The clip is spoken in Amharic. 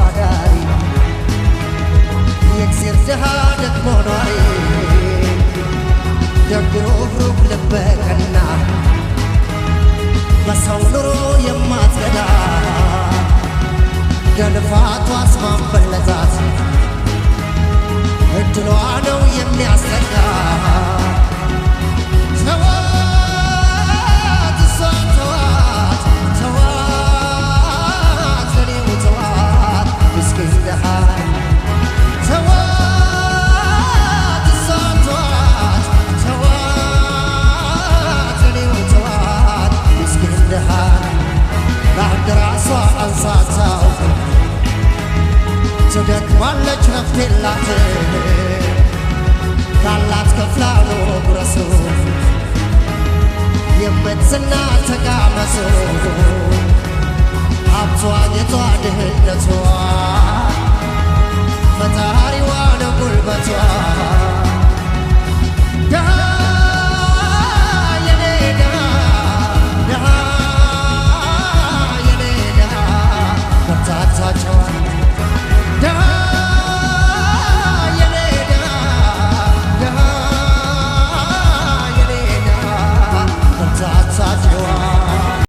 አዳሪ የእግዚአብሔር ድሃ ደግሞ ኗሪ ደግ ሩህሩህ ልበ ቀና በሰው ኑሮ የማትገዳ ለልፋቷ አስማንበለዛት እድሏ ነው የሚያስጠጋ ተዋት እሷን ተዋት ተዋት ለኔው ተዋት ምስኪን ደሃ ተዋት እሷን ተዋት ተዋት ለኔው ተዋት ምስኪን ደሃ ለአንድ ራሷ አንሳታው ትደክማለች ረፍት የላት ካላት ከፍላ ነው ጉረሱ የምትዝና ተቃመሱ ሀብቷ ጌጧ ድህነቷ ፈጣሪዋ ነው ጉልበቷ